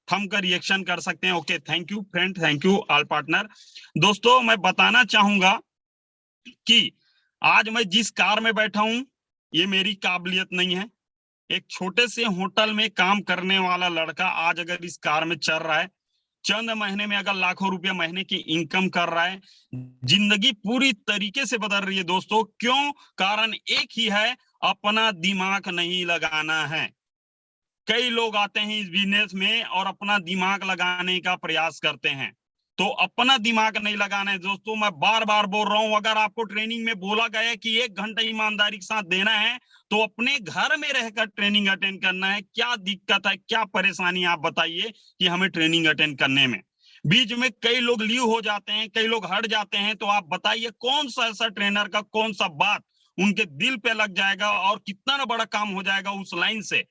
Thumb का reaction कर सकते हैं। Okay, thank you friend, thank you all partner. दोस्तों मैं बताना चाहूंगा कि आज मैं जिस कार में बैठा हूं ये मेरी काबिलियत नहीं है। एक छोटे से होटल में काम करने वाला लड़का आज अगर इस कार में चल रहा है, चंद महीने में अगर लाखों रुपया महीने की इनकम कर रहा है, जिंदगी पूरी तरीके से बदल रही है दोस्तों। क्यों? कारण एक ही है, अपना दिमाग नहीं लगाना है। कई लोग आते हैं इस बिजनेस में और अपना दिमाग लगाने का प्रयास करते हैं, तो अपना दिमाग नहीं लगाना है दोस्तों। मैं बार बार बोल रहा हूं, अगर आपको ट्रेनिंग में बोला गया कि 1 घंटा ईमानदारी के साथ देना है तो अपने घर में रहकर ट्रेनिंग अटेंड करना है। क्या दिक्कत है, क्या परेशानी, आप बताइए कि हमें ट्रेनिंग अटेंड करने में। बीच में कई लोग लीव हो जाते हैं, कई लोग हट जाते हैं, तो आप बताइए कौन सा ऐसा ट्रेनर का कौन सा बात उनके दिल पे लग जाएगा और कितना बड़ा काम हो जाएगा उस लाइन से,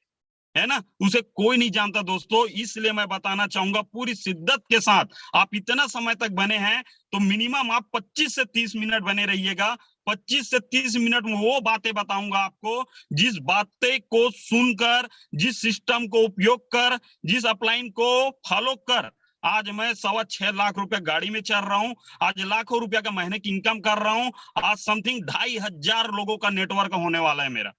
है ना। उसे कोई नहीं जानता दोस्तों। इसलिए मैं बताना चाहूंगा पूरी शिद्दत के साथ, आप इतना समय तक बने हैं तो मिनिमम आप 25 से 30 मिनट बने रहिएगा। 25 से 30 मिनट में वो बातें बताऊंगा आपको, जिस बातें को सुनकर, जिस सिस्टम को उपयोग कर, जिस अपलाइन को फॉलो कर आज मैं 6.25 लाख रुपया गाड़ी में चल रहा हूं, आज लाखों रुपया का महीने की इनकम कर रहा हूं, आज समथिंग 2,500 लोगों का नेटवर्क होने वाला है मेरा।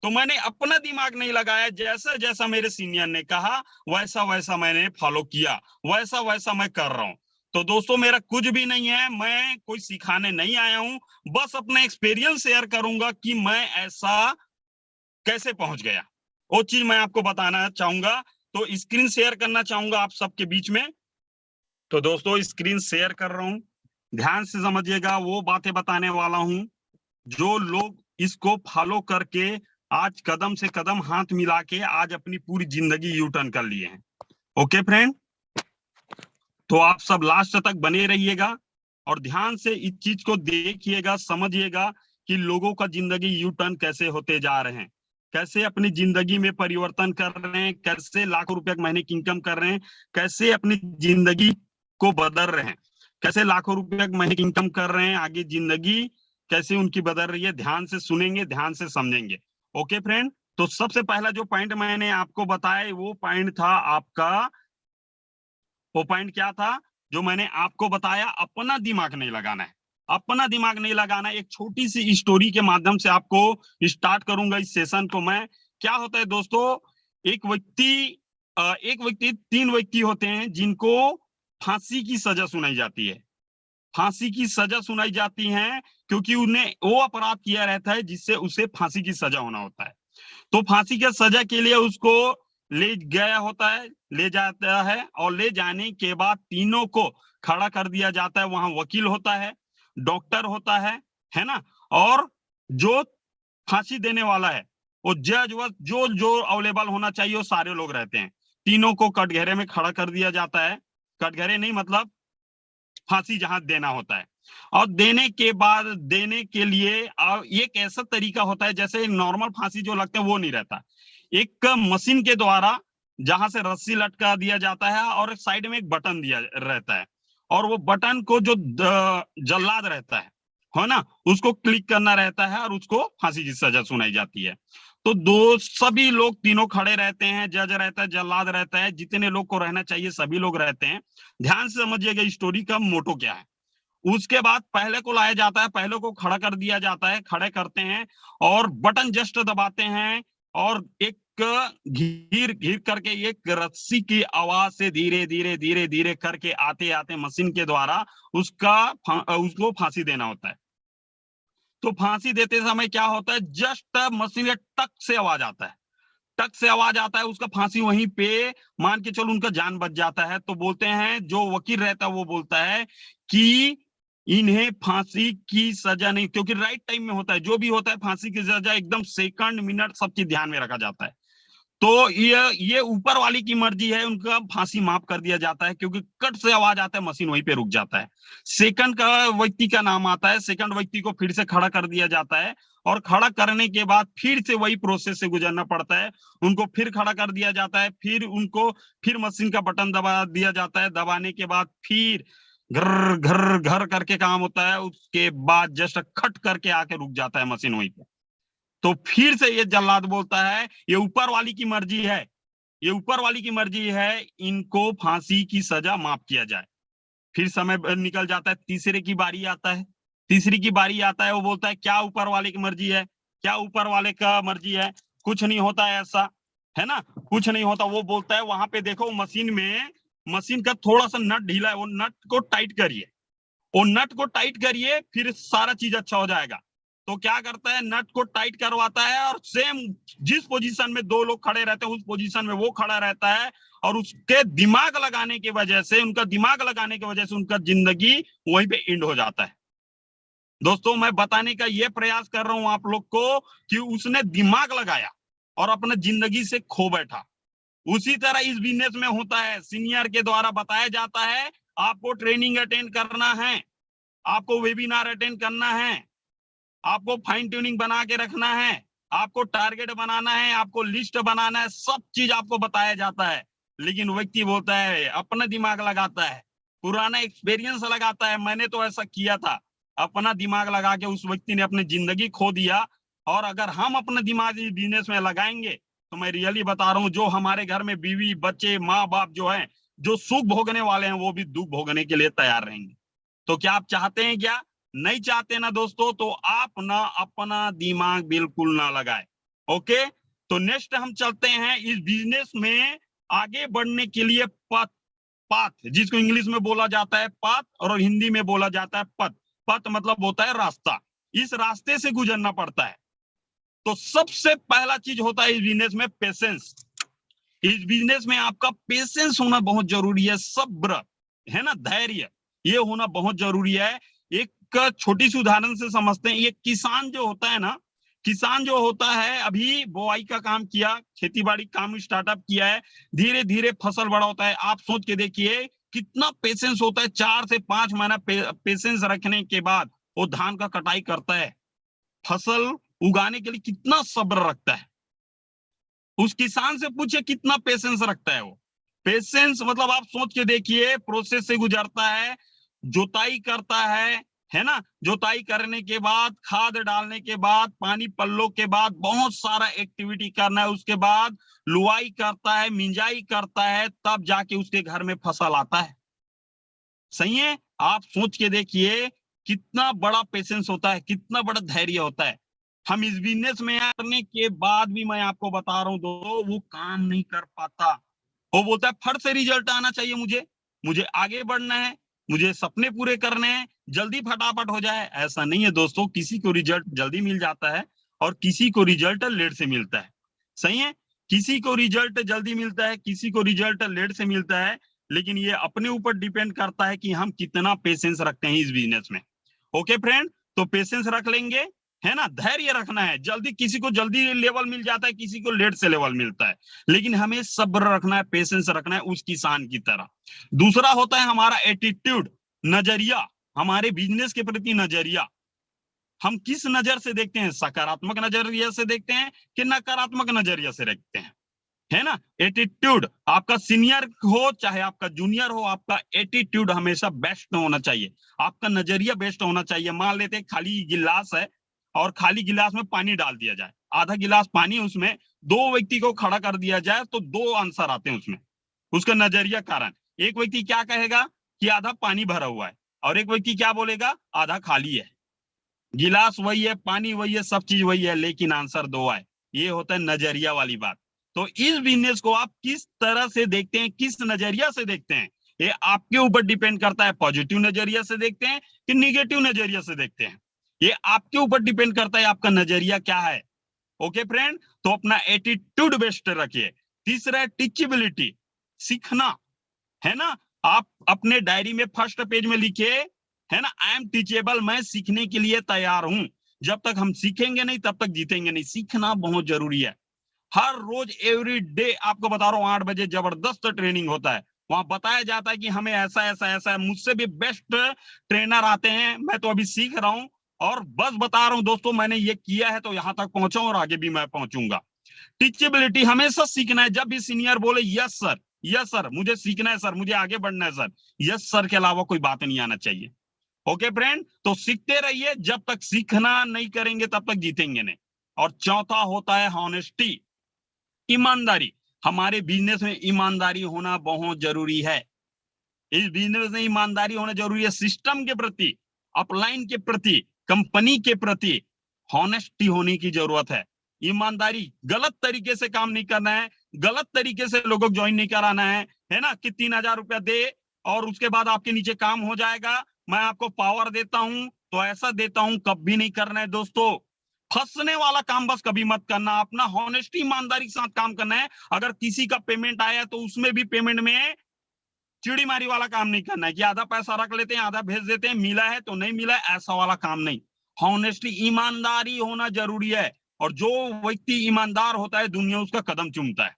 तो मैंने अपना दिमाग नहीं लगाया, जैसा जैसा मेरे सीनियर ने कहा वैसा वैसा मैंने फॉलो किया, वैसा वैसा मैं कर रहा हूं। तो दोस्तों मेरा कुछ भी नहीं है, मैं कोई सिखाने नहीं आया हूं, बस अपना एक्सपीरियंस शेयर करूंगा कि मैं ऐसा कैसे पहुंच गया, वो चीज मैं आपको बताना चाहूंगा। तो स्क्रीन शेयर करना चाहूंगा आप सबके बीच में। तो दोस्तों स्क्रीन शेयर कर रहा हूं, ध्यान से समझिएगा, वो बातें बताने वाला हूं जो लोग इसको फॉलो करके आज कदम से कदम हाथ मिला के आज अपनी पूरी जिंदगी यू टर्न कर लिए हैं। ओके फ्रेंड, तो आप सब लास्ट तक बने रहिएगा और ध्यान से इस चीज को देखिएगा, समझिएगा कि लोगों का जिंदगी यू टर्न कैसे होते जा रहे हैं, कैसे अपनी जिंदगी में परिवर्तन कर रहे हैं, कैसे लाखों रुपए महीने की इनकम कर रहे हैं, कैसे अपनी जिंदगी को बदल रहे हैं, कैसे लाखों रुपए महीने की इनकम कर रहे हैं, आगे जिंदगी कैसे उनकी बदल रही है। ध्यान से सुनेंगे, ध्यान से समझेंगे। ओके फ्रेंड, तो सबसे पहला जो पॉइंट मैंने आपको बताया वो पॉइंट था आपका, वो पॉइंट क्या था जो मैंने आपको बताया, अपना दिमाग नहीं लगाना है। अपना दिमाग नहीं लगाना है। एक छोटी सी स्टोरी के माध्यम से आपको स्टार्ट करूंगा इस सेशन को मैं। क्या होता है दोस्तों, एक व्यक्ति 3 व्यक्ति होते हैं जिनको फांसी की सजा सुनाई जाती है। फांसी की सजा सुनाई जाती है क्योंकि उन्हें वो अपराध किया रहता है जिससे उसे फांसी की सजा होना होता है। तो फांसी की सजा के लिए उसको ले गया होता है, ले जाता है, और ले जाने के बाद तीनों को खड़ा कर दिया जाता है। वहां वकील होता है, डॉक्टर होता है ना, और जो फांसी देने वाला है वो जज व जो जो अवेलेबल होना चाहिए वो सारे लोग रहते हैं। तीनों को कटघरे में खड़ा कर दिया जाता है, कटघरे नहीं मतलब फांसी जहां देना होता है। और देने के बाद देने के लिए एक ऐसा तरीका होता है, जैसे नॉर्मल फांसी जो लगता है वो नहीं रहता, एक मशीन के द्वारा जहां से रस्सी लटका दिया जाता है और साइड में एक बटन दिया रहता है, और वो बटन को जो जल्लाद रहता है ना, उसको क्लिक करना रहता है और उसको फांसी की सजा सुनाई जाती है। तो सभी लोग तीनों खड़े रहते हैं, जज रहता है, जल्लाद रहता है, जितने लोग को रहना चाहिए सभी लोग रहते हैं। ध्यान से समझिएगा स्टोरी का मोटो क्या है। उसके बाद पहले को लाया जाता है, पहले को खड़ा कर दिया जाता है, खड़े करते हैं और बटन जस्ट दबाते हैं, और एक घिर घिर करके एक रस्सी की आवाज से धीरे धीरे धीरे धीरे करके आते आते मशीन के द्वारा उसको फांसी देना होता है। तो फांसी देते समय क्या होता है, जस्ट मशीन के टक से आवाज आता है, टक से आवाज आता है, उसका फांसी वहीं पे मान के चलो उनका जान बच जाता है। तो बोलते हैं, जो वकील रहता है वो बोलता है कि इन्हें फांसी की सजा नहीं, क्योंकि राइट टाइम में होता है, जो भी होता है फांसी की सजा एकदम सेकंड मिनट सब चीज ध्यान में रखा जाता है। तो ये ऊपर वाली की मर्जी है, उनका फांसी माफ कर दिया जाता है, क्योंकि कट से आवाज आता है मशीन वहीं पे रुक जाता है। सेकंड का व्यक्ति का नाम आता है, सेकंड व्यक्ति को फिर से खड़ा कर दिया जाता है, और खड़ा करने के बाद फिर से वही प्रोसेस से गुजरना पड़ता है। उनको फिर खड़ा कर दिया जाता है, फिर उनको फिर मशीन का बटन दबा दिया जाता है, दबाने के बाद फिर घर घर घर करके काम होता है। उसके बाद जस्ट खट करके आके रुक जाता है मशीन वहीं पे। तो फिर से ये जल्लाद बोलता है, ये ऊपर वाली की मर्जी है, ये ऊपर वाली की मर्जी है, इनको फांसी की सजा माफ किया जाए। फिर समय निकल जाता है, तीसरे की बारी आता है, तीसरी की बारी आता है, वो बोलता है क्या ऊपर वाले की मर्जी है, क्या ऊपर वाले का मर्जी है, कुछ नहीं होता है ऐसा, है ना, कुछ नहीं होता। वो बोलता है वहां पे देखो मशीन में, मशीन का थोड़ा सा नट ढीला है, वो नट को टाइट करिए, वो नट को टाइट करिए, फिर सारा चीज अच्छा हो जाएगा। तो क्या करता है, नट को टाइट करवाता है और सेम जिस पोजीशन में दो लोग खड़े रहते हैं उस पोजीशन में वो खड़ा रहता है, और उसके दिमाग लगाने की वजह से, उनका दिमाग लगाने की वजह से उनका जिंदगी वहीं पे एंड हो जाता है। दोस्तों मैं बताने का ये प्रयास कर रहा हूं आप लोग को कि उसने दिमाग लगाया और अपने जिंदगी से खो बैठा। उसी तरह इस बिजनेस में होता है, सीनियर के द्वारा बताया जाता है आपको ट्रेनिंग अटेंड करना है, आपको वेबिनार अटेंड करना है, आपको फाइन ट्यूनिंग बना के रखना है, आपको टारगेट बनाना है, आपको लिस्ट बनाना है, सब चीज आपको बताया जाता है। लेकिन व्यक्ति बोलता है, अपना दिमाग लगाता है, पुराना एक्सपीरियंस लगाता है, मैंने तो ऐसा किया था, अपना दिमाग लगा के उस व्यक्ति ने अपनी जिंदगी खो दिया। और अगर हम अपना दिमाग इस बिजनेस में लगाएंगे तो मैं रियली बता रहा हूँ, जो हमारे घर में बीवी बच्चे माँ बाप जो है, जो सुख भोगने वाले हैं, वो भी दुख भोगने के लिए तैयार रहेंगे। तो क्या आप चाहते हैं क्या? नहीं चाहते ना दोस्तों, तो आप ना अपना दिमाग बिल्कुल ना लगाए। ओके, तो नेक्स्ट हम चलते हैं इस बिजनेस में आगे बढ़ने के लिए पथ, पाथ जिसको इंग्लिश में बोला जाता है पाथ और हिंदी में बोला जाता है पथ। पथ मतलब होता है रास्ता, इस रास्ते से गुजरना पड़ता है। तो सबसे पहला चीज होता है इस बिजनेस में पेशेंस। इस बिजनेस में आपका पेशेंस होना बहुत जरूरी है, सब्र, है ना, धैर्य, ये होना बहुत जरूरी है। एक छोटी सी उदाहरण से समझते हैं। ये किसान जो होता है ना, किसान जो होता है, अभी बुआई का काम किया, खेती बाड़ी काम स्टार्टअप किया है, धीरे धीरे फसल बड़ा होता है। आप सोच के देखिए कितना पेशेंस होता है, 4 से 5 महीना पेशेंस रखने के बाद वो धान का कटाई करता है, फसल उगाने के लिए कितना सब्र रखता है। उस किसान से पूछे कितना पेशेंस रखता है वो। पेशेंस मतलब आप सोच के देखिए, प्रोसेस से गुजरता है, जोताई करता है ना, जोताई करने के बाद, खाद डालने के बाद, पानी पल्लो के बाद, बहुत सारा एक्टिविटी करना है, उसके बाद लुआई करता है, मिंजाई करता है, तब जाके उसके घर में फसल आता है। सही है, आप सोच के देखिए कितना बड़ा पेशेंस होता है, कितना बड़ा धैर्य होता है। हम इस बिजनेस में करने के बाद भी मैं आपको बता रहा हूँ दोस्तों, वो काम नहीं कर पाता। वो बोलता है फट से रिजल्ट आना चाहिए, मुझे आगे बढ़ना है, मुझे सपने पूरे करने हैं, जल्दी फटाफट हो जाए। ऐसा नहीं है दोस्तों, किसी को रिजल्ट जल्दी मिल जाता है और किसी को रिजल्ट लेट से मिलता है। सही है, किसी को रिजल्ट जल्दी मिलता है, किसी को रिजल्ट लेट से मिलता है, लेकिन ये अपने ऊपर डिपेंड करता है कि हम कितना पेशेंस रखते हैं इस बिजनेस में। ओके फ्रेंड, तो पेशेंस रख लेंगे, है ना, धैर्य रखना है। जल्दी किसी को जल्दी लेवल मिल जाता है, किसी को लेट से लेवल मिलता है, लेकिन हमें सब्र रखना है, पेशेंस रखना है उस किसान की तरह। दूसरा होता है हमारा एटीट्यूड, नजरिया, हमारे बिजनेस के प्रति नजरिया। हम किस नजर से देखते हैं, सकारात्मक नजरिया से देखते हैं कि नकारात्मक नजरिया से देखते हैं, है ना। एटीट्यूड, आपका सीनियर हो चाहे आपका जूनियर हो, आपका एटीट्यूड हमेशा बेस्ट होना चाहिए, आपका नजरिया बेस्ट होना चाहिए। मान लेते खाली गिलास है और खाली गिलास में पानी डाल दिया जाए, आधा गिलास पानी, उसमें दो व्यक्ति को खड़ा कर दिया जाए तो दो आंसर आते हैं उसमें, उसका नजरिया कारण। एक व्यक्ति क्या कहेगा कि आधा पानी भरा हुआ है, और एक व्यक्ति क्या बोलेगा, आधा खाली है। गिलास वही है, पानी वही है, सब चीज वही है, लेकिन आंसर दो आए। ये होता है नजरिया वाली बात। तो इस बिजनेस को आप किस तरह से देखते हैं, किस नजरिया से देखते हैं, ये आपके ऊपर डिपेंड करता है। पॉजिटिव नजरिया से देखते हैं कि निगेटिव नजरिया से देखते हैं, ये आपके ऊपर डिपेंड करता है, आपका नजरिया क्या है। ओके फ्रेंड, तो अपना एटीट्यूड बेस्ट रखिए। तीसरा है टीचेबिलिटी, सीखना, है ना। आप अपने डायरी में फर्स्ट पेज में लिखिए, है ना, आई एम टीचेबल, मैं सीखने के लिए तैयार हूं। जब तक हम सीखेंगे नहीं तब तक जीतेंगे नहीं। सीखना बहुत जरूरी है। हर रोज एवरी डे, आपको बता रहा हूँ 8 बजे जबरदस्त ट्रेनिंग होता है, वहां बताया जाता है कि हमें ऐसा ऐसा ऐसा है। मुझसे भी बेस्ट ट्रेनर आते हैं, मैं तो अभी सीख रहा हूँ और बस बता रहा हूँ दोस्तों, मैंने ये किया है तो यहां तक पहुंचा और आगे भी मैं पहुंचूंगा। टीचेबिलिटी, हमेशा सीखना है। जब भी सीनियर बोले यस सर, यस सर, मुझे सीखना है सर, मुझे आगे बढ़ना है सर, यस सर के अलावा कोई बात नहीं आना चाहिए। ओके फ्रेंड, तो सीखते रहिए, जब तक सीखना नहीं करेंगे तब तक जीतेंगे नहीं। और चौथा होता है हॉनेस्टी, ईमानदारी। हमारे बिजनेस में ईमानदारी होना बहुत जरूरी है। इस बिजनेस में ईमानदारी होना जरूरी है, सिस्टम के प्रति, अपलाइन के प्रति, कंपनी के प्रति हॉनेस्टी होने की जरूरत है। ईमानदारी, गलत तरीके से काम नहीं करना है, गलत तरीके से लोगों को ज्वाइन नहीं कराना है ना, कि 3,000 रुपया दे और उसके बाद आपके नीचे काम हो जाएगा, मैं आपको पावर देता हूं तो ऐसा देता हूं, कभी नहीं करना है दोस्तों। फंसने वाला काम बस कभी मत करना, अपना हॉनेस्टी ईमानदारी के साथ काम करना है। अगर किसी का पेमेंट आया तो उसमें भी पेमेंट में चिड़ी मारी वाला काम नहीं करना है कि आधा पैसा रख लेते हैं, आधा भेज देते हैं, मिला है तो नहीं मिला है, ऐसा वाला काम नहीं। हॉनेस्टली, ईमानदारी होना जरूरी है, और जो व्यक्ति ईमानदार होता है दुनिया उसका कदम चूमता है।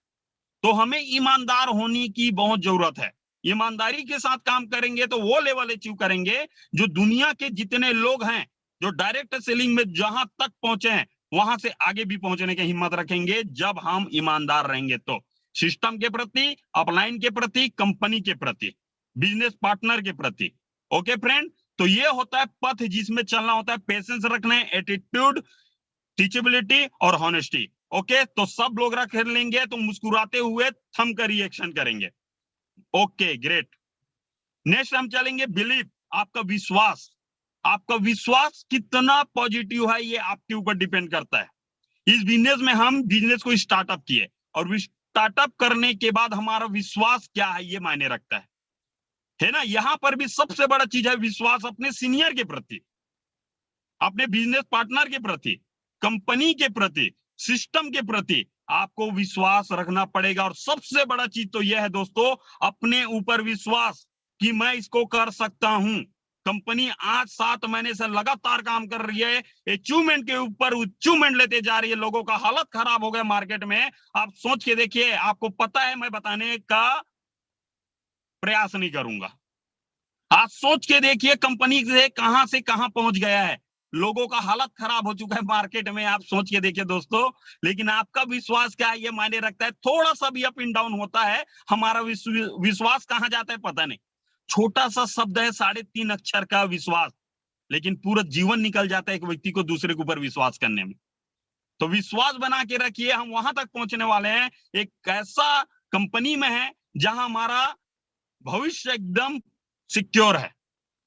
तो हमें ईमानदार होने की बहुत जरूरत है। ईमानदारी के साथ काम करेंगे तो वो लेवल अचीव करेंगे जो दुनिया के जितने लोग हैं जो डायरेक्ट सेलिंग में जहां तक पहुंचे हैं वहां से आगे भी पहुंचने की हिम्मत रखेंगे, जब हम ईमानदार रहेंगे तो। सिस्टम के प्रति, अपलाइन के प्रति, कंपनी के प्रति, बिजनेस पार्टनर के प्रति। ओके फ्रेंड, तो ये होता है पथ जिसमें चलना होता है, पेशेंस रखना है, एटीट्यूड, टीचेबिलिटी और हॉनेस्टी। ओके, तो सब लोग रख लेंगे तो मुस्कुराते हुए थंब का रिएक्शन करेंगे। Okay great. नेक्स्ट हम चलेंगे बिलीव, आपका विश्वास। आपका विश्वास कितना पॉजिटिव है ये आपके ऊपर डिपेंड करता है। इस बिजनेस में हम बिजनेस को स्टार्टअप किए और स्टार्टअप करने के बाद हमारा विश्वास क्या है ये मायने रखता है ना। यहां पर भी सबसे बड़ा चीज है विश्वास, अपने सीनियर के प्रति, अपने बिजनेस पार्टनर के प्रति, कंपनी के प्रति, सिस्टम के प्रति आपको विश्वास रखना पड़ेगा। और सबसे बड़ा चीज तो यह है दोस्तों, अपने ऊपर विश्वास कि मैं इसको कर सकता हूं। कंपनी आज 7 महीने से लगातार काम कर रही है, अचीवमेंट के ऊपर अचीवमेंट लेते जा रही है, लोगों का हालत खराब हो गया मार्केट में। आप सोच के देखिए, आपको पता है मैं बताने का प्रयास नहीं करूंगा। आप सोच के देखिए कंपनी से कहां पहुंच गया है, लोगों का हालत खराब हो चुका है मार्केट में। आप सोच के देखिए दोस्तों, लेकिन आपका विश्वास क्या है ये मायने रखता है। थोड़ा सा भी अप एंड डाउन होता है, हमारा विश्वास कहां जाता है पता नहीं। छोटा सा शब्द है 3.5 अक्षर का विश्वास, लेकिन पूरा जीवन निकल जाता है एक व्यक्ति को दूसरे के ऊपर विश्वास करने में। तो विश्वास बना के रखिए, हम वहां तक पहुंचने वाले हैं। एक ऐसा कंपनी में है जहां हमारा भविष्य एकदम सिक्योर है,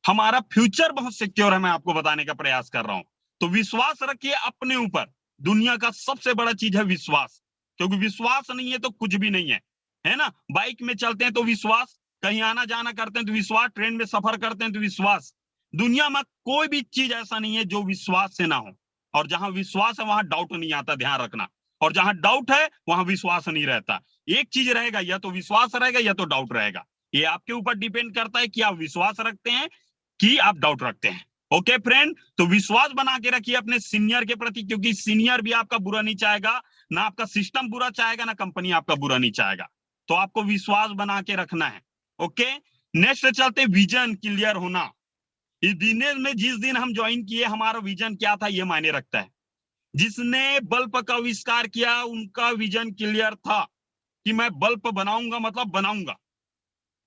हमारा फ्यूचर बहुत सिक्योर है, मैं आपको बताने का प्रयास कर रहा हूं। तो विश्वास रखिए अपने ऊपर। दुनिया का सबसे बड़ा चीज है विश्वास, क्योंकि विश्वास नहीं है तो कुछ भी नहीं है ना। बाइक में चलते हैं तो विश्वास, कहीं आना जाना करते हैं तो विश्वास, ट्रेन में सफर करते हैं तो विश्वास। दुनिया में कोई भी चीज ऐसा नहीं है जो विश्वास से ना हो, और जहां विश्वास है वहां डाउट नहीं आता, ध्यान रखना। और जहां डाउट है वहां विश्वास नहीं रहता। एक चीज रहेगा, या तो विश्वास रहेगा या तो डाउट रहेगा। ये आपके ऊपर डिपेंड करता है कि आप विश्वास रखते हैं कि आप डाउट रखते हैं। ओके फ्रेंड, तो विश्वास बना के रखिए अपने सीनियर के प्रति, क्योंकि सीनियर भी आपका बुरा नहीं चाहेगा, ना आपका सिस्टम बुरा चाहेगा, ना कंपनी आपका बुरा नहीं चाहेगा। तो आपको विश्वास बना के रखना है। ओके, नेक्स्ट चलते, विजन क्लियर होना। इस बिजनेस में जिस दिन हम ज्वाइन किए हमारा विजन क्या था ये मायने रखता है। जिसने बल्ब का आविष्कार किया उनका विजन क्लियर था कि मैं बल्ब बनाऊंगा, मतलब बनाऊंगा।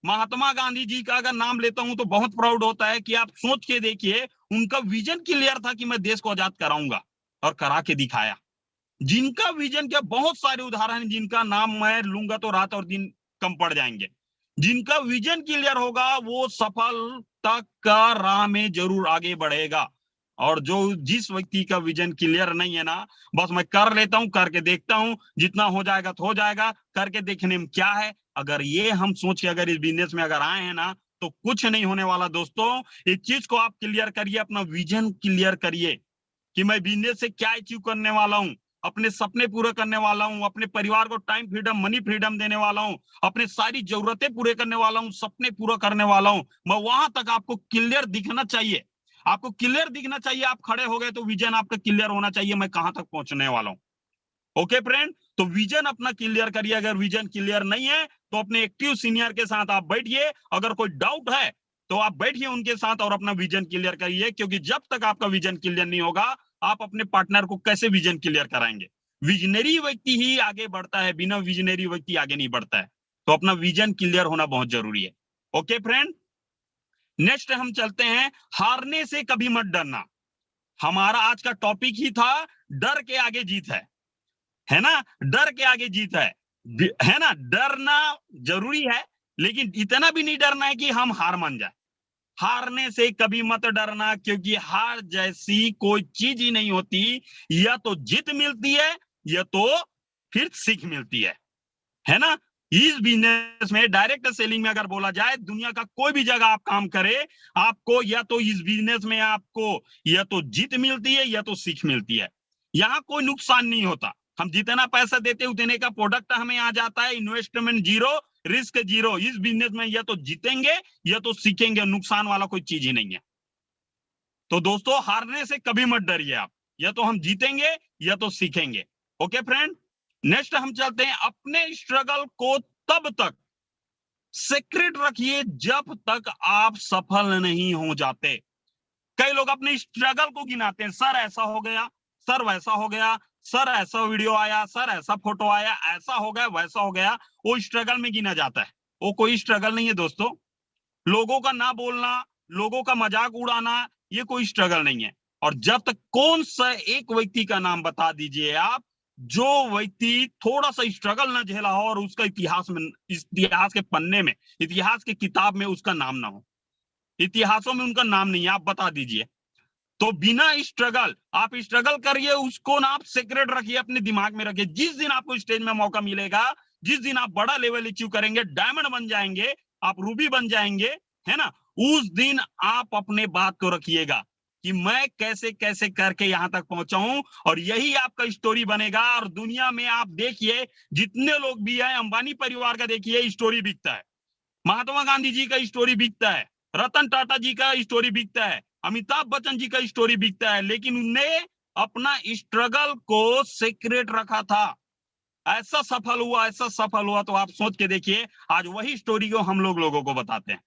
महात्मा गांधी जी का अगर नाम लेता हूं तो बहुत प्राउड होता है कि आप सोच के देखिए, उनका विजन क्लियर था कि मैं देश को आजाद कराऊंगा, और करा के दिखाया। जिनका विजन क्या, बहुत सारे उदाहरण हैं जिनका नाम मैं लूंगा तो रात और दिन कम पड़ जाएंगे। जिनका विजन क्लियर होगा वो सफलता का राह में जरूर आगे बढ़ेगा। और जो जिस व्यक्ति का विजन क्लियर नहीं है ना, बस मैं कर लेता हूं, करके देखता हूं, जितना हो जाएगा तो हो जाएगा, करके देखने में क्या है। अगर ये हम सोच के अगर इस बिजनेस में अगर आए हैं ना तो कुछ नहीं होने वाला दोस्तों। इस चीज को आप क्लियर करिए, अपना विजन क्लियर करिए कि मैं बिजनेस से क्या अचीव करने वाला हूं, अपने सपने पूरे करने वाला हूं, अपने परिवार को टाइम फ्रीडम, मनी फ्रीडम देने वाला हूं, अपने सारी जरूरतें पूरे करने वाला हूं, सपने पूरा करने वाला हूं। मैं वहां तक आपको क्लियर दिखना चाहिए, आपको क्लियर दिखना चाहिए। आप खड़े हो गए तो विजन आपका क्लियर होना चाहिए, मैं कहां तक पहुंचने वाला हूं। ओके फ्रेंड, तो विजन अपना क्लियर करिए। अगर विजन क्लियर नहीं है तो अपने एक्टिव सीनियर के साथ आप बैठिए, अगर कोई डाउट है तो आप बैठिए उनके साथ और अपना विजन क्लियर करिए। क्योंकि जब तक आपका विजन क्लियर नहीं होगा, आप अपने पार्टनर को कैसे विजन क्लियर कराएंगे। विजनरी व्यक्ति ही आगे बढ़ता है, बिना विजनरी व्यक्ति आगे नहीं बढ़ता है। तो अपना विजन क्लियर होना बहुत जरूरी है। ओके फ्रेंड, नेक्स्ट हम चलते हैं, हारने से कभी मत डरना। हमारा आज का टॉपिक ही था डर के आगे जीत है ना, डर के आगे जीत है। है ना, डरना जरूरी है, लेकिन इतना भी नहीं डरना है कि हम हार मान जाए। हारने से कभी मत डरना, क्योंकि हार जैसी कोई चीज ही नहीं होती। या तो जीत मिलती है या तो फिर सीख मिलती है ना। इस बिजनेस में, डायरेक्ट सेलिंग में अगर बोला जाए, दुनिया का कोई भी जगह आप काम करें, आपको या तो इस बिजनेस में आपको या तो जीत मिलती है या तो सीख मिलती है। यहाँ कोई नुकसान नहीं होता। हम जितना पैसा देते उतने का प्रोडक्ट हमें आ जाता है। Investment zero, risk zero. इस बिजनेस में या तो जीतेंगे या तो सीखेंगे, नुकसान वाला कोई चीज ही नहीं है। तो दोस्तों, हारने से कभी मत डरिए आप, या तो हम जीतेंगे या तो सीखेंगे। ओके फ्रेंड, नेक्स्ट हम चलते हैं। अपने स्ट्रगल को तब तक सीक्रेट रखिए जब तक आप सफल नहीं हो जाते। कई लोग अपने स्ट्रगल को गिनाते हैं, सर ऐसा हो गया, सर वैसा हो गया, सर ऐसा वीडियो आया, सर ऐसा फोटो आया, ऐसा हो गया, वैसा हो गया। वो स्ट्रगल में गिना जाता है। वो कोई स्ट्रगल नहीं है दोस्तों। लोगों का ना बोलना, लोगों का मजाक उड़ाना, ये कोई स्ट्रगल नहीं है। और जब तक, कौन सा एक व्यक्ति का नाम बता दीजिए आप, जो व्यक्ति थोड़ा सा स्ट्रगल ना झेला हो और उसका इतिहास के पन्ने में, इतिहास की किताब में उसका नाम ना हो, इतिहासों में उनका नाम नहीं है, आप बता दीजिए। तो बिना स्ट्रगल, आप स्ट्रगल करिए, उसको ना आप सीक्रेट रखिए, अपने दिमाग में रखिए। जिस दिन आपको स्टेज में मौका मिलेगा, जिस दिन आप बड़ा लेवल अचीव करेंगे, डायमंड बन जाएंगे, आप रूबी बन जाएंगे, है ना, उस दिन आप अपने बात को रखिएगा कि मैं कैसे कैसे करके यहां तक पहुंचा हूं। और यही आपका स्टोरी बनेगा। और दुनिया में आप देखिए, जितने लोग भी हैं, अंबानी परिवार का देखिए, स्टोरी बिकता है। महात्मा गांधी जी का स्टोरी बिकता है, रतन टाटा जी का स्टोरी बिकता है, अमिताभ बच्चन जी का स्टोरी बिकता है, लेकिन उनने अपना स्ट्रगल को सीक्रेट रखा था। ऐसा सफल हुआ, ऐसा सफल हुआ। तो आप सोच के देखिए, आज वही स्टोरी को हम लोगों को बताते हैं।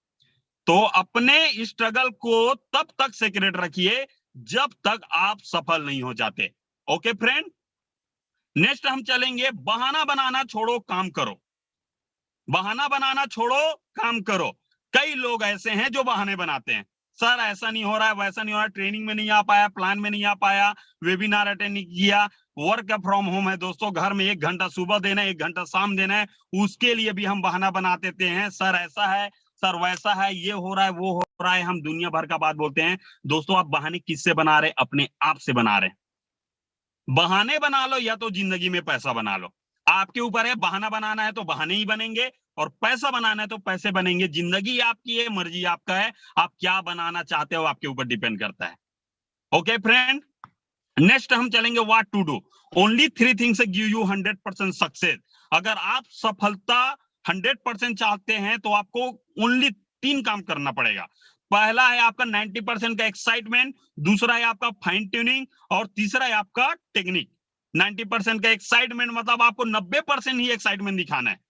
तो अपने स्ट्रगल को तब तक सीक्रेट रखिए जब तक आप सफल नहीं हो जाते। ओके फ्रेंड, नेक्स्ट हम चलेंगे, बहाना बनाना छोड़ो, काम करो। बहाना बनाना छोड़ो, काम करो। कई लोग ऐसे हैं जो बहाने बनाते हैं, सर ऐसा नहीं हो रहा है, वैसा नहीं हो रहा है, ट्रेनिंग में नहीं आ पाया, प्लान में नहीं आ पाया, वेबिनार अटेंड नहीं किया। वर्क फ्रॉम होम है दोस्तों, घर में 1 घंटा सुबह देना है, 1 घंटा शाम देना है, उसके लिए भी हम बहाना बना देते हैं, सर ऐसा है, सर वैसा है, ये हो रहा है, वो हो रहा है, हम दुनिया भर का बात बोलते हैं। दोस्तों, आप बहाने किससे बना रहे? अपने आप से बना रहे हैं। बहाने बना लो या तो जिंदगी में पैसा बना लो, आपके ऊपर है। बहाना बनाना है तो बहाने ही बनेंगे, और पैसा बनाना है तो पैसे बनेंगे। जिंदगी आपकी है, मर्जी आपका है, आप क्या बनाना चाहते हो आपके ऊपर डिपेंड करता है। ओके फ्रेंड, नेक्स्ट हम चलेंगे, what to do. Only 3 things give you 100% success. अगर आप सफलता 100% चाहते हैं तो आपको ओनली 3 काम करना पड़ेगा। पहला है आपका 90% का एक्साइटमेंट, दूसरा है आपका फाइन ट्यूनिंग, और तीसरा है आपका टेक्निक। 90% का एक्साइटमेंट मतलब आपको 90% ही एक्साइटमेंट दिखाना है,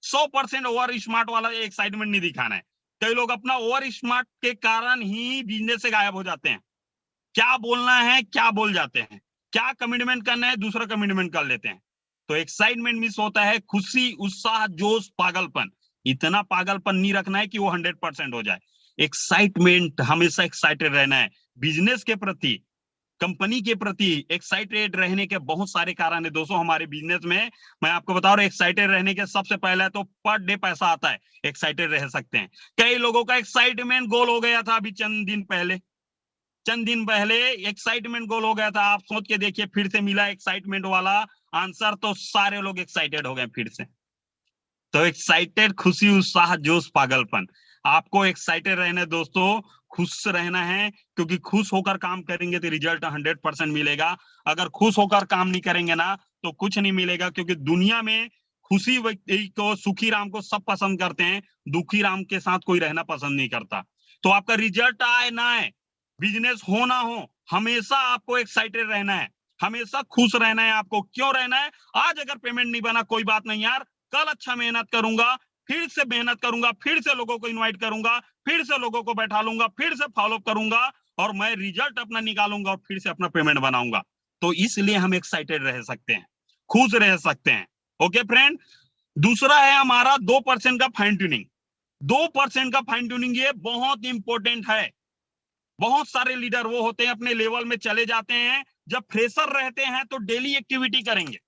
100% ओवर स्मार्ट वाला एक्साइटमेंट नहीं दिखाना है। कई लोग अपना ओवर स्मार्ट के कारण ही बिजनेस से गायब हो जाते हैं। क्या बोलना है, क्या बोल जाते हैं, क्या कमिटमेंट करना है, दूसरा कमिटमेंट कर लेते हैं। तो एक्साइटमेंट मिस होता है, खुशी, उत्साह, जोश, पागलपन। इतना पागलपन नहीं रखना है कि वो 100% हो जाए। एक्साइटमेंट, हमेशा एक्साइटेड रहना है। बिजनेस के प्रति, कंपनी के प्रति एक्साइटेड रहने के बहुत सारे कारण है दोस्तों हमारे बिजनेस में। मैं आपको बता रहा हूँ, एक्साइटेड रहने के सबसे पहले तो पर डे पैसा आता है, एक्साइटेड रह सकते हैं। कई लोगों का एक्साइटमेंट गोल हो गया था अभी चंद दिन पहले एक्साइटमेंट गोल हो गया था। आप सोच के देखिए, फिर से मिला एक्साइटमेंट वाला आंसर, तो सारे लोग एक्साइटेड हो गए फिर से। तो एक्साइटेड, खुशी, उत्साह, जोश, पागलपन। आपको एक्साइटेड रहना दोस्तों, खुश रहना है, क्योंकि खुश होकर काम करेंगे तो रिजल्ट 100% मिलेगा। अगर खुश होकर काम नहीं करेंगे ना तो कुछ नहीं मिलेगा, क्योंकि दुनिया में खुशी व्यक्ति को, सुखी राम को सब पसंद करते हैं, दुखी राम के साथ कोई रहना पसंद नहीं करता। तो आपका रिजल्ट आए ना आए, बिजनेस हो ना हो, हमेशा आपको एक्साइटेड रहना है, हमेशा खुश रहना है। आपको क्यों रहना है? आज अगर पेमेंट नहीं बना कोई बात नहीं यार, कल अच्छा मेहनत करूंगा, फिर से मेहनत करूंगा, फिर से लोगों को इनवाइट करूंगा, फिर से लोगों को बैठा लूंगा, फिर से फॉलो करूंगा, और मैं रिजल्ट अपना निकालूंगा और फिर से अपना पेमेंट बनाऊंगा। तो इसलिए हम एक्साइटेड रह सकते हैं, खुश रह सकते हैं। ओके फ्रेंड, दूसरा है हमारा 2% का फाइन ट्यूनिंग। 2% का फाइन ट्यूनिंग ये बहुत इंपॉर्टेंट है। बहुत सारे लीडर वो होते हैं, अपने लेवल में चले जाते हैं, जब फ्रेशर रहते हैं तो डेली एक्टिविटी करेंगे,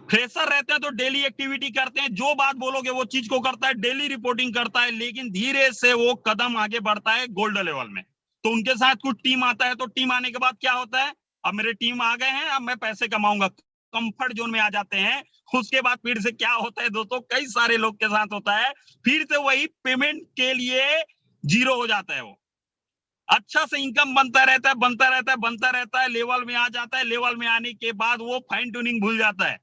फ्रेशर रहते हैं तो डेली एक्टिविटी करते हैं, जो बात बोलोगे वो चीज को करता है, डेली रिपोर्टिंग करता है, लेकिन धीरे से वो कदम आगे बढ़ता है गोल्ड लेवल में। तो उनके साथ कुछ टीम आता है, तो टीम आने के बाद क्या होता है, अब मेरे टीम आ गए हैं, अब मैं पैसे कमाऊंगा, कंफर्ट जोन में आ जाते हैं। उसके बाद फिर से क्या होता है दोस्तों, कई सारे लोग के साथ होता है, फिर से वही पेमेंट के लिए जीरो हो जाता है। वो अच्छा से इनकम बनता रहता है, बनता रहता है, बनता रहता है, लेवल में आ जाता है, लेवल में आने के बाद वो फाइन ट्यूनिंग भूल जाता है,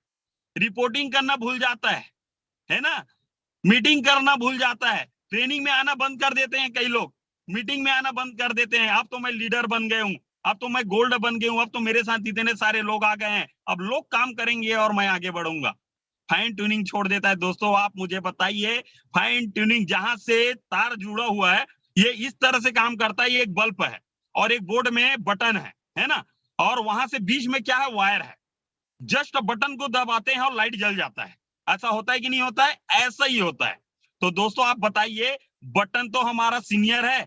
रिपोर्टिंग करना भूल जाता है ना, मीटिंग करना भूल जाता है, ट्रेनिंग में आना बंद कर देते हैं कई लोग, मीटिंग में आना बंद कर देते हैं। अब तो मैं लीडर बन गए हूँ, अब तो मैं गोल्ड बन गया हूँ, अब तो मेरे साथ इतने सारे लोग आ गए हैं, अब लोग काम करेंगे और मैं आगे बढ़ूंगा। फाइन ट्यूनिंग छोड़ देता है। दोस्तों आप मुझे बताइए, फाइन ट्यूनिंग जहां से तार जुड़ा हुआ है, ये इस तरह से काम करता है, ये एक बल्ब है और एक बोर्ड में बटन है ना, और वहां से बीच में क्या है, वायर है, जस्ट बटन को दबाते हैं और लाइट जल जाता है। ऐसा होता है कि नहीं होता है, ऐसा ही होता है। तो दोस्तों आप बताइए, बटन तो हमारा सीनियर है,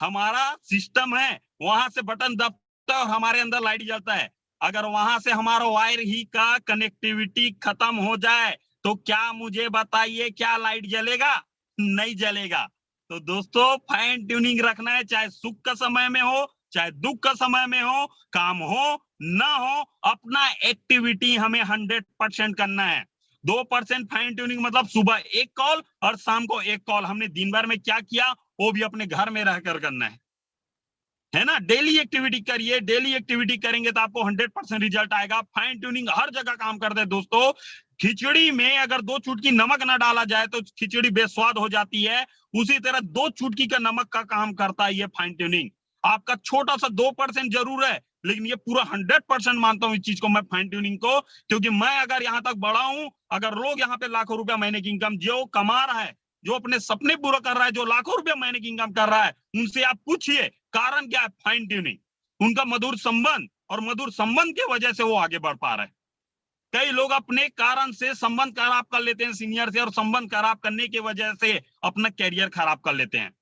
हमारा सिस्टम है, वहां से बटन दबता है और हमारे अंदर लाइट जलता है। अगर वहां से हमारा वायर ही का कनेक्टिविटी खत्म हो जाए तो क्या मुझे बताइए, क्या लाइट जलेगा? नहीं जलेगा। तो दोस्तों फाइन ट्यूनिंग रखना है, चाहे सुख का समय में हो, चाहे दुख का समय में हो, काम हो ना हो, अपना एक्टिविटी हमें 100% करना है। 2% फाइन ट्यूनिंग मतलब सुबह एक कॉल और शाम को एक कॉल। हमने दिन भर में क्या किया वो भी अपने घर में रहकर करना है ना। डेली एक्टिविटी करिए, डेली एक्टिविटी करेंगे तो आपको 100% रिजल्ट आएगा। फाइन ट्यूनिंग हर जगह काम करते हैं दोस्तों। खिचड़ी में अगर 2 चुटकी नमक ना डाला जाए तो खिचड़ी बेस्वाद हो जाती है, उसी तरह 2 चुटकी का नमक का काम करता है ये फाइन ट्यूनिंग। आपका छोटा सा 2% जरूर है, लेकिन ये पूरा 100% मानता हूं इस चीज को मैं, फाइन ट्यूनिंग को, क्योंकि मैं अगर यहाँ तक बढ़ा हूं, अगर लोग यहाँ पे लाखों रुपया महीने की इनकम जो कमा रहा है, जो अपने सपने पूरा कर रहा है, जो लाखों रुपया महीने की इनकम कर रहा है, उनसे आप पूछिए कारण क्या है, फाइन ट्यूनिंग, उनका मधुर संबंध, और मधुर संबंध की वजह से वो आगे बढ़ पा रहे हैं। कई लोग अपने कारण से संबंध खराब कर लेते हैं सीनियर से, और संबंध खराब करने की वजह से अपना कैरियर खराब कर लेते हैं।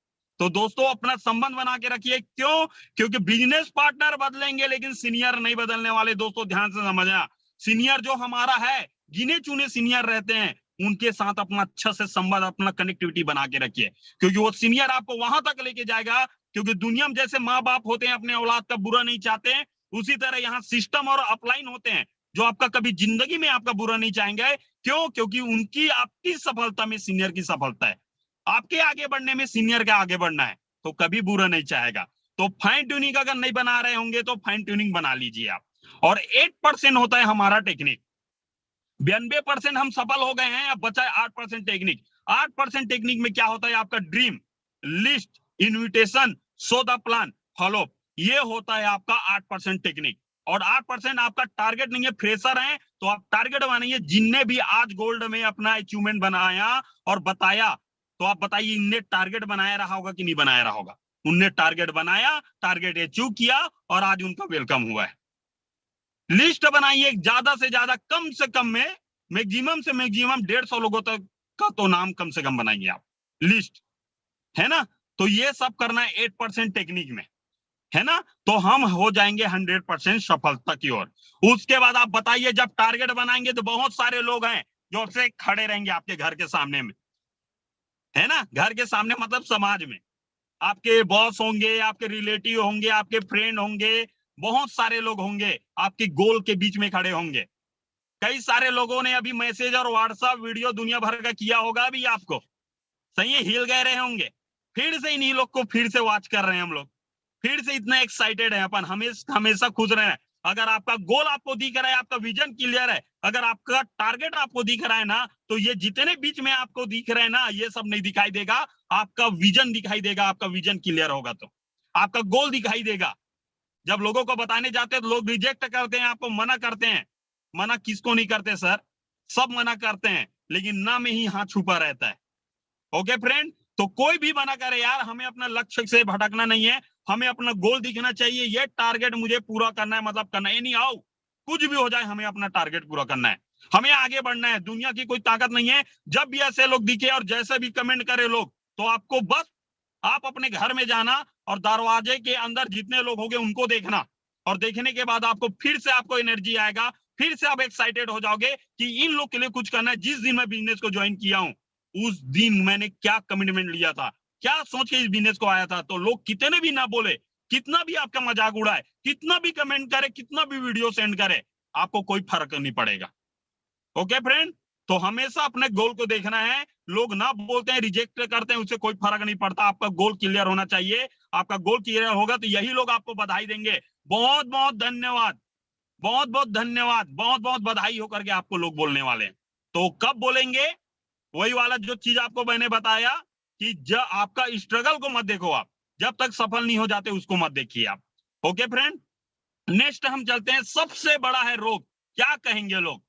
तो दोस्तों अपना संबंध बना के रखिए। क्यों? क्योंकि बिजनेस पार्टनर बदलेंगे लेकिन सीनियर नहीं बदलने वाले। दोस्तों ध्यान से समझना, सीनियर जो हमारा है, गिने चुने सीनियर रहते हैं, उनके साथ अपना अच्छा से संबंध, अपना कनेक्टिविटी बना के रखिए, क्योंकि वो सीनियर आपको वहां तक लेके जाएगा। क्योंकि दुनिया में जैसे माँ बाप होते हैं अपने औलाद का बुरा नहीं चाहते, उसी तरह यहाँ सिस्टम और अपलाइन होते हैं जो आपका कभी जिंदगी में आपका बुरा नहीं चाहेंगे। क्यों? क्योंकि उनकी आपकी सफलता में सीनियर की सफलता है, आपके आगे बढ़ने में सीनियर का आगे बढ़ना है, तो कभी बुरा नहीं चाहेगा। तो फाइन ट्यूनिंग अगर नहीं बना रहे होंगे तो फाइन ट्यूनिंग बना लीजिए आप। और 8% होता है हमारा टेक्निक, 92% हम सफल हो गए हैं, अब बचा है 8% टेक्निक। 8% टेक्निक में क्या होता है, आपका dream, list, invitation, show the plan, follow, ये होता है आपका 8% टेक्निक। और 8% आपका टारगेट नहीं है, फ्रेशर हैं तो आप टारगेट बनाइए। जिनने भी आज गोल्ड में अपना अचीवमेंट बनाया और बताया, तो आप बताइए इनने टारगेट बनाया रहा होगा कि नहीं बनाया रहा होगा? उनने टारगेट बनाया, टारगेट अचीव किया और आज उनका वेलकम हुआ है। लिस्ट बनाइए, ज्यादा से ज्यादा, कम से कम में मैक्सिमम से मैक्सिमम 150 लोगों तक का तो नाम कम से कम बनाइए आप, लिस्ट, है ना। तो ये सब करना है 8% टेक्निक में, है ना। तो हम हो जाएंगे 100% सफलता की ओर। उसके बाद आप बताइए, जब टारगेट बनाएंगे तो बहुत सारे लोग हैं जो से खड़े रहेंगे आपके घर के सामने में, है ना। घर के सामने मतलब समाज में आपके बॉस होंगे, आपके रिलेटिव होंगे, आपके फ्रेंड होंगे, बहुत सारे लोग होंगे आपके गोल के बीच में खड़े होंगे। कई सारे लोगों ने अभी मैसेज और व्हाट्सएप वीडियो दुनिया भर का किया होगा अभी आपको, सही है, हिल गए रहे होंगे। फिर से इन्हीं लोग को फिर से वॉच कर रहे हैं हम लोग, फिर से इतना एक्साइटेड है अपन, हमेशा खुश रहे हैं। अगर आपका गोल आपको दिख रहा है, आपका विजन क्लियर है, अगर आपका टारगेट आपको दिख रहा है ना, तो ये जितने बीच में आपको दिख रहे हैं ना, ये सब नहीं दिखाई देगा, आपका विजन दिखाई देगा। आपका विजन क्लियर होगा तो आपका गोल दिखाई देगा। जब लोगों को बताने जाते हैं तो लोग रिजेक्ट करते हैं, आपको मना करते हैं। मना किसको नहीं करते सर? सब मना करते हैं, लेकिन ना में ही हाथ छुपा रहता है। ओके फ्रेंड, तो कोई भी मना करे यार, हमें अपना लक्ष्य से भटकना नहीं है, हमें अपना गोल दिखना चाहिए। ये टारगेट मुझे पूरा करना है, मतलब करना है, नहीं आओ कुछ भी हो जाए, हमें अपना टारगेट पूरा करना है, हमें आगे बढ़ना है। दुनिया की कोई ताकत नहीं है। जब भी ऐसे लोग दिखे और जैसे भी कमेंट करे लोग, तो आपको बस आप अपने घर में जाना और दरवाजे के अंदर जितने लोग होंगे उनको देखना, और देखने के बाद आपको फिर से आपको एनर्जी आएगा, फिर से आप एक्साइटेड हो जाओगे कि इन लोग के लिए कुछ करना है। जिस दिन मैं बिजनेस को ज्वाइन किया हूं उस दिन मैंने क्या कमिटमेंट लिया था, क्या सोच के इस बिजनेस को आया था। तो लोग कितने भी ना बोले, कितना भी आपका मजाक उड़ाए, कितना भी कमेंट करे, कितना भी वीडियो सेंड करे, आपको कोई फर्क नहीं पड़ेगा। ओके फ्रेंड, तो हमेशा अपने गोल को देखना है। लोग ना बोलते हैं, रिजेक्ट करते हैं, उससे कोई फर्क नहीं पड़ता। आपका गोल क्लियर होना चाहिए। आपका गोल क्लियर होगा तो यही लोग आपको बधाई देंगे। बहुत बहुत धन्यवाद, बहुत बहुत धन्यवाद, बहुत बहुत बधाई होकर के आपको लोग बोलने वाले हैं। तो कब बोलेंगे? वही वाला जो चीज आपको मैंने बताया कि जब आपका स्ट्रगल को मत देखो, आप जब तक सफल नहीं हो जाते उसको मत देखिए आप। ओके फ्रेंड, नेक्स्ट हम चलते हैं। सबसे बड़ा है रोग, क्या कहेंगे लोग?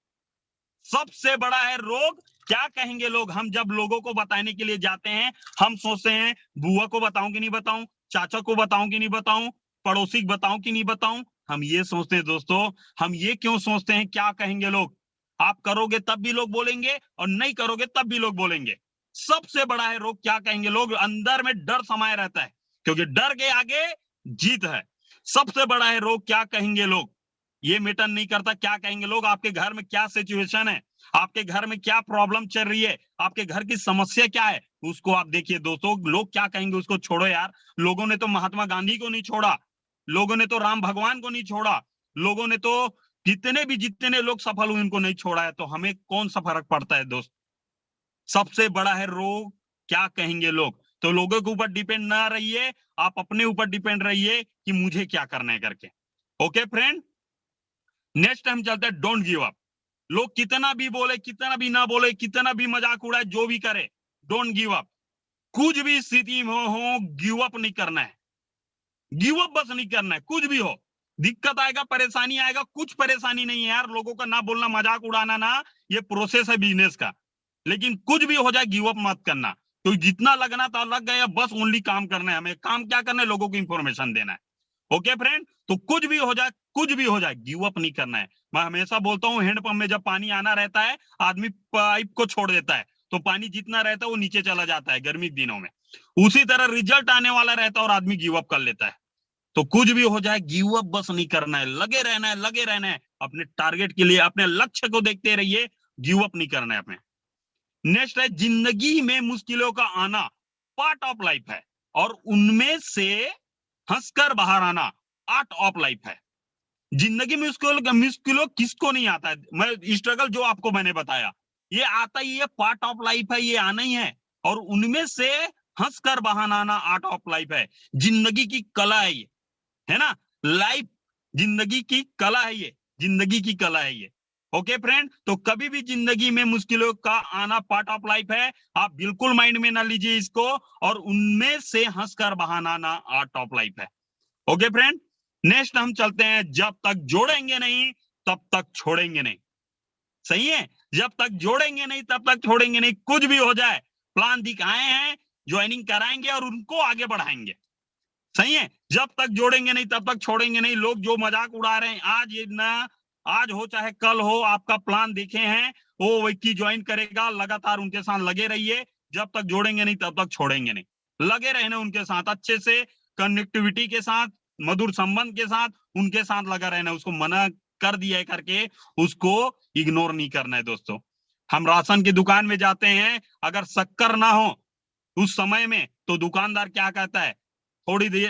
सबसे बड़ा है रोग, क्या कहेंगे लोग? हम जब लोगों को बताने के लिए जाते हैं, हम सोचते हैं बुआ को बताऊं कि नहीं बताऊं, चाचा को बताऊं कि नहीं बताऊं, पड़ोसी को बताऊं कि नहीं बताऊं। हम ये सोचते हैं दोस्तों, हम ये क्यों सोचते हैं क्या कहेंगे लोग? आप करोगे तब भी लोग बोलेंगे और नहीं करोगे तब भी लोग बोलेंगे। सबसे बड़ा है रोग, क्या कहेंगे लोग? अंदर में डर समाये रहता है, क्योंकि डर के आगे जीत है। सबसे बड़ा है रोग, क्या कहेंगे लोग? ये मैटर नहीं करता क्या कहेंगे लोग। आपके घर में क्या सिचुएशन है, आपके घर में क्या प्रॉब्लम चल रही है, आपके घर की समस्या क्या है, उसको आप देखिए दोस्तों। लोग क्या कहेंगे उसको छोड़ो यार। लोगों ने तो महात्मा गांधी को नहीं छोड़ा, लोगों ने तो राम भगवान को नहीं छोड़ा, लोगों ने तो जितने लोग सफल हुए उनको नहीं छोड़ा है। तो हमें कौन सा फर्क पड़ता है दोस्त? सबसे बड़ा है रोग, क्या कहेंगे लोग। तो लोगों के ऊपर डिपेंड ना रहिए, आप अपने ऊपर डिपेंड रहिए कि मुझे क्या करना है करके। ओके फ्रेंड, नेक्स्ट हम चलते हैं डोंट गिव अप। लोग कितना भी बोले, कितना भी ना बोले, कितना भी मजाक उड़ाए, जो भी करे, डोंट गिव अप। कुछ भी स्थिति में हो गिव अप नहीं करना है। गिव अप बस नहीं करना है। कुछ भी हो, दिक्कत आएगा, परेशानी आएगा, कुछ परेशानी नहीं है यार। लोगों का ना बोलना, मजाक उड़ाना ना, ये प्रोसेस है बिजनेस का। लेकिन कुछ भी हो जाए गिव अप मत करना। तो जितना लगना था लग गया, बस ओनली काम करना है हमें। काम क्या करना है? लोगों को इंफॉर्मेशन देना है। ओके फ्रेंड, तो कुछ भी हो जाए, कुछ भी हो जाए, गिव अप नहीं करना है। मैं हमेशा बोलता हूँ हैंडपंप में जब पानी आना रहता है, आदमी पाइप को छोड़ देता है तो पानी जितना रहता है वो नीचे चला जाता है गर्मी के दिनों में। उसी तरह रिजल्ट आने वाला रहता है और आदमी गिव अप कर लेता है। तो कुछ भी हो जाए गिव अप बस नहीं करना है, लगे रहना है, लगे रहना है अपने टारगेट के लिए, अपने लक्ष्य को देखते रहिए, गिव अप नहीं करना है अपने। नेक्स्ट है जिंदगी में मुश्किलों का आना पार्ट ऑफ लाइफ है और उनमें से हंसकर बाहर आना आर्ट ऑफ लाइफ है। जिंदगी में मुश्किलों किसको नहीं आता है? मैं स्ट्रगल जो आपको मैंने बताया ये आता ही है, पार्ट ऑफ लाइफ है, ये आना ही है। और उनमें से हंसकर बाहर आना आर्ट ऑफ लाइफ है। जिंदगी की कला है ये, है ना। लाइफ जिंदगी की कला है ये, जिंदगी की कला है ये। ओके फ्रेंड, तो कभी भी जिंदगी में मुश्किलों का आना पार्ट ऑफ लाइफ है। आप बिल्कुल माइंड में ना लीजिए इसको, और उनमें से हंसकर बाहर आना आर्ट ऑफ लाइफ है। ओके फ्रेंड, नेक्स्ट हम चलते हैं। जब तक जोड़ेंगे नहीं तब तक छोड़ेंगे नहीं। सही है, जब तक जोड़ेंगे नहीं तब तक छोड़ेंगे नहीं। कुछ भी हो जाए, प्लान दिखाए हैं, ज्वाइनिंग कराएंगे और उनको आगे बढ़ाएंगे। सही है, जब तक जोड़ेंगे नहीं तब तक छोड़ेंगे नहीं। लोग जो मजाक उड़ा रहे हैं, आज ये ना, आज हो चाहे कल हो, आपका प्लान देखे हैं, वो व्यक्ति ज्वाइन करेगा, लगातार उनके साथ लगे रहिए। जब तक जोड़ेंगे नहीं तब तक छोड़ेंगे नहीं। लगे रहना उनके साथ, अच्छे से कनेक्टिविटी के साथ, मधुर संबंध के साथ उनके साथ लगा रहना। उसको मना कर दिया है करके उसको इग्नोर नहीं करना है दोस्तों। हम राशन की दुकान में जाते हैं, अगर शक्कर ना हो उस समय में तो दुकानदार क्या कहता है,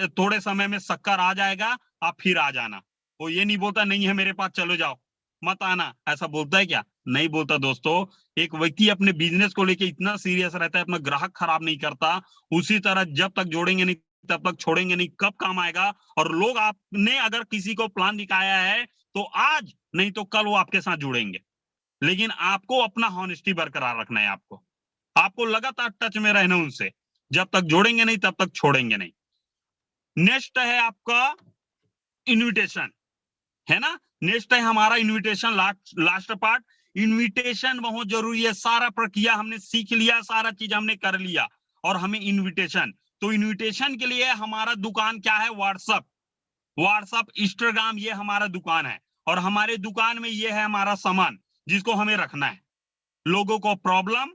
थोड़े समय में शक्कर आ जाएगा, आप फिर आ जाना। वो ये नहीं बोलता नहीं है मेरे पास, चलो जाओ मत आना, ऐसा बोलता है क्या? नहीं बोलता दोस्तों। एक व्यक्ति अपने बिजनेस को लेके इतना सीरियस रहता है, अपना ग्राहक खराब नहीं करता। उसी तरह जब तक जोड़ेंगे नहीं तब तक छोड़ेंगे नहीं। कब काम आएगा? और लोग, आपने अगर किसी को प्लान दिखाया है तो आज नहीं तो कल वो आपके साथ जुड़ेंगे। लेकिन आपको अपना हॉनेस्टी बरकरार रखना है। आपको लगातार टच में रहना उनसे। जब तक जोड़ेंगे नहीं तब तक छोड़ेंगे नहीं। नेक्स्ट है आपका इनविटेशन, है ना। नेक्स्ट है हमारा इनविटेशन, लास्ट पार्ट। इनविटेशन बहुत जरूरी है। सारा प्रक्रिया हमने सीख लिया, सारा चीज हमने कर लिया, और हमें इनविटेशन। तो इनविटेशन के लिए हमारा दुकान क्या है? व्हाट्सएप, इंस्टाग्राम, ये हमारा दुकान है। और हमारे दुकान में ये है हमारा सामान जिसको हमें रखना है। लोगों को प्रॉब्लम,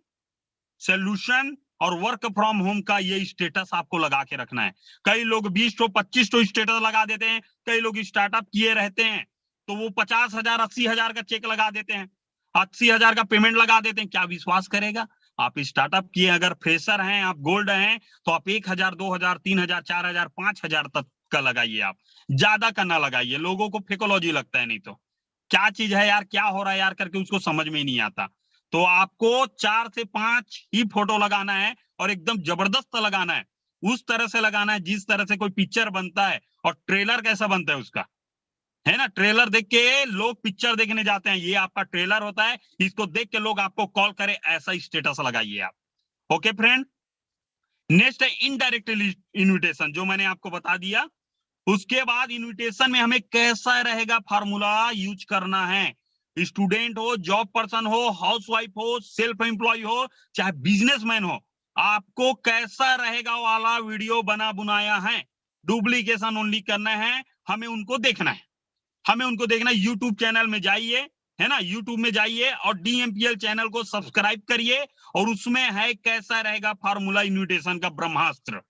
सोल्यूशन और वर्क फ्रॉम होम का ये स्टेटस आपको लगा के रखना है। कई लोग 20 तो 25 तो स्टेटस लगा देते हैं, कई लोग स्टार्टअप किए रहते हैं, तो वो 50,000 80,000 का चेक लगा देते हैं, 80,000 का पेमेंट लगा देते हैं। क्या विश्वास करेगा? आप स्टार्टअप किए, अगर फ्रेशर हैं, आप गोल्ड हैं, तो आप 1,000 2,000 3,000 4,000 5,000 तक का लगाइए। आप ज्यादा का ना लगाइए, लोगों को फेकोलॉजी लगता है। नहीं तो क्या चीज है यार, क्या हो रहा है यार करके उसको समझ में ही नहीं आता। तो आपको 4 से 5 ही फोटो लगाना है और एकदम जबरदस्त लगाना है, उस तरह से लगाना है जिस तरह से कोई पिक्चर बनता है। और ट्रेलर कैसा बनता है उसका, है ना? ट्रेलर देख के लोग पिक्चर देखने जाते हैं, ये आपका ट्रेलर होता है। इसको देख के लोग आपको कॉल करे, ऐसा स्टेटस लगाइए आप। ओके फ्रेंड, नेक्स्ट है इनडायरेक्ट इन्विटेशन, जो मैंने आपको बता दिया। उसके बाद इनविटेशन में हमें कैसा रहेगा फॉर्मूला यूज करना है। स्टूडेंट हो, जॉब पर्सन हो, हाउसवाइफ हो, सेल्फ एम्प्लॉय हो, चाहे बिजनेसमैन हो, आपको कैसा रहेगा वाला वीडियो बना बुनाया है। डुप्लीकेशन ओनली करना है, हमें उनको देखना है। हमें उनको देखना है। यूट्यूब चैनल में जाइए, है ना, यूट्यूब में जाइए और DMPL चैनल को सब्सक्राइब करिए। और उसमें है कैसा रहेगा फॉर्मूला इन्विटेशन का ब्रह्मास्त्र।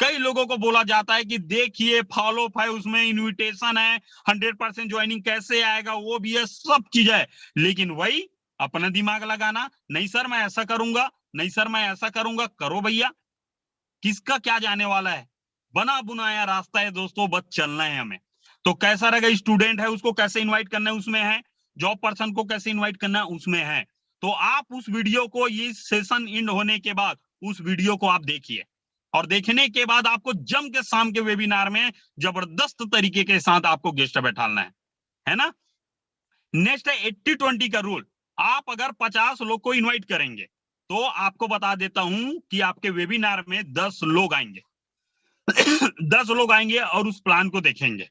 कई लोगों को बोला जाता है कि देखिए फॉलो है, उसमें इन्विटेशन है, 100% ज्वाइनिंग कैसे आएगा, वो भी है, सब चीज है। लेकिन वही अपना दिमाग लगाना, नहीं सर मैं ऐसा करूंगा, नहीं सर मैं ऐसा करूंगा। करो भैया, किसका क्या जाने वाला है। बना बुनाया रास्ता है दोस्तों, बस चलना है हमें। तो कैसा रहेगा, स्टूडेंट है उसको कैसे इनवाइट करना है उसमें है, जॉब पर्सन को कैसे इनवाइट करना है उसमें है। तो आप उस वीडियो को, ये सेशन एंड होने के बाद उस वीडियो को आप देखिए, और देखने के बाद आपको जम के शाम के वेबिनार में जबरदस्त तरीके के साथ आपको गेस्ट बैठालना है ना। नेक्स्ट है 80-20 का रूल। आप अगर 50 लोग को इनवाइट करेंगे तो आपको बता देता हूं कि आपके वेबिनार में 10 लोग आएंगे 10 लोग आएंगे और उस प्लान को देखेंगे।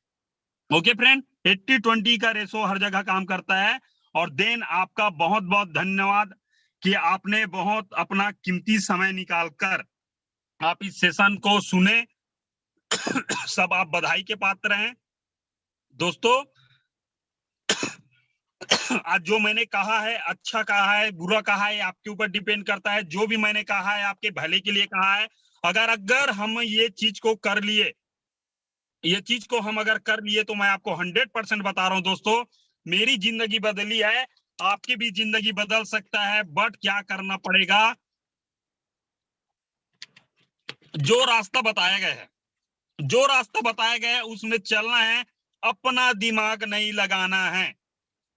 ओके फ्रेंड, 80-20 का रेशो हर जगह काम करता है। और देन आपका बहुत बहुत धन्यवाद कि आपने बहुत अपना कीमती समय निकालकर आप इस सेशन को सुने। सब आप बधाई के पात्र हैं दोस्तों। आज जो मैंने कहा है, अच्छा कहा है, बुरा कहा है, आपके ऊपर डिपेंड करता है। जो भी मैंने कहा है आपके भले के लिए कहा है। अगर हम ये चीज को कर लिए, ये चीज को हम अगर कर लिए, तो मैं आपको 100% बता रहा हूं दोस्तों, मेरी जिंदगी बदली है, आपकी भी जिंदगी बदल सकता है। बट क्या करना पड़ेगा, जो रास्ता बताया गया है, जो रास्ता बताया गया है उसमें चलना है। अपना दिमाग नहीं लगाना है।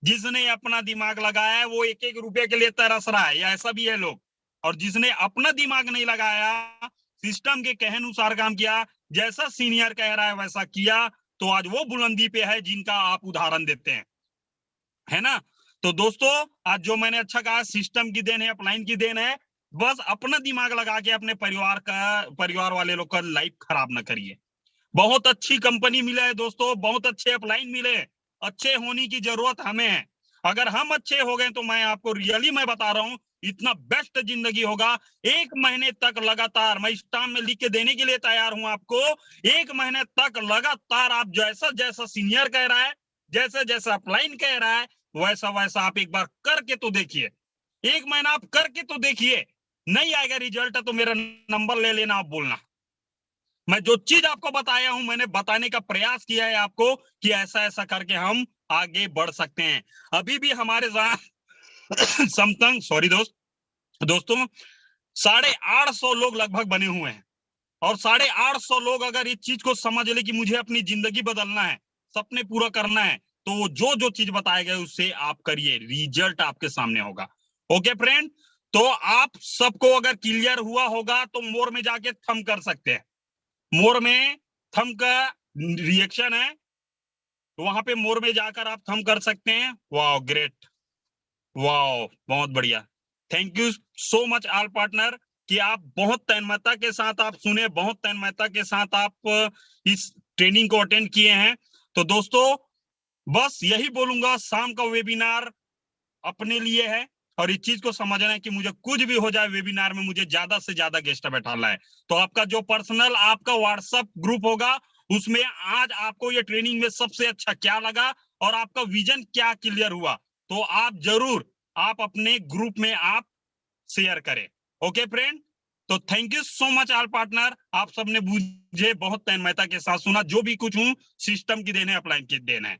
जिसने अपना दिमाग लगाया है वो एक एक रुपए के लिए तरस रहा है, या ऐसा भी है लोग। और जिसने अपना दिमाग नहीं लगाया, सिस्टम के कहे अनुसार काम किया, जैसा सीनियर कह रहा है वैसा किया, तो आज वो बुलंदी पे है जिनका आप उदाहरण देते हैं, है ना। तो दोस्तों, आज जो मैंने अच्छा कहा, सिस्टम की देन है, अपलाइन की देन है। बस अपना दिमाग लगा के अपने परिवार वाले लोग का लाइफ खराब ना करिए। बहुत अच्छी कंपनी मिले है दोस्तों, बहुत अच्छे अपलाइन मिले। अच्छे होने की जरूरत हमें है। अगर हम अच्छे हो गए तो मैं आपको रियली मैं बता रहा हूं, इतना बेस्ट जिंदगी होगा। 1 महीने तक लगातार, मैं स्टाम्प में लिख के देने के लिए तैयार हूं आपको। 1 महीने तक लगातार आप जैसा जैसा सीनियर कह रहा है, जैसे जैसा अपलाइन कह रहा है, वैसा वैसा आप एक बार करके तो देखिए। 1 महीना आप करके तो देखिए। नहीं आएगा रिजल्ट तो मेरा नंबर ले लेना, आप बोलना। मैं जो चीज आपको बताया हूं, मैंने बताने का प्रयास किया है आपको कि ऐसा ऐसा करके हम आगे बढ़ सकते हैं। अभी भी हमारे साथ समथिंग, सॉरी दोस्तों 850 लोग लगभग बने हुए हैं। और 850 लोग अगर इस चीज को समझ ले कि मुझे अपनी जिंदगी बदलना है, सपने पूरा करना है, तो जो जो चीज बताया गया उससे आप करिए, रिजल्ट आपके सामने होगा। ओके फ्रेंड, तो आप सबको अगर क्लियर हुआ होगा तो मोर में जाके थम कर सकते हैं। मोर में थम का रिएक्शन है, तो वहां पे मोर में जाकर आप थम कर सकते हैं। वाओ ग्रेट, वाओ बहुत बढ़िया। Thank you so much all partner कि आप बहुत तन्मयता के साथ आप सुने, बहुत तन्मयता के साथ आप इस ट्रेनिंग को अटेंड किए हैं। तो दोस्तों बस यही बोलूंगा, शाम का वेबिनार अपने लिए है। और इस चीज को समझना है कि मुझे कुछ भी हो जाए, वेबिनार में मुझे ज्यादा से ज्यादा गेस्ट बैठाना है। तो आपका जो पर्सनल आपका व्हाट्सएप ग्रुप होगा, उसमें आज आपको ये ट्रेनिंग में सबसे अच्छा क्या लगा और आपका विजन क्या क्लियर हुआ, तो आप जरूर आप अपने ग्रुप में आप शेयर करें। ओके फ्रेंड, तो thank you so much all partner, आप सबने मुझे बहुत तन्मयता के साथ सुना। जो भी कुछ हूं सिस्टम की देन है, अपलाइन की देन है।